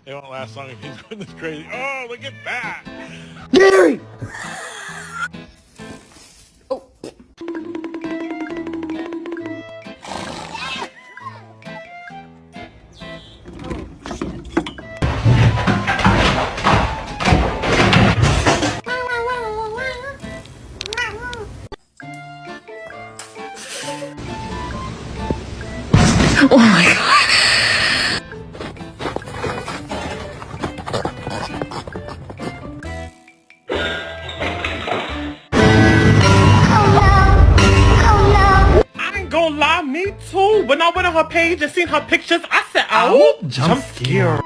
It won't last long if he's doing this crazy. Oh, look at that! Gary! Oh. Oh my god. I ain't gonna lie, me too. When I went on her page and seen her pictures, I said, oh, jump scare.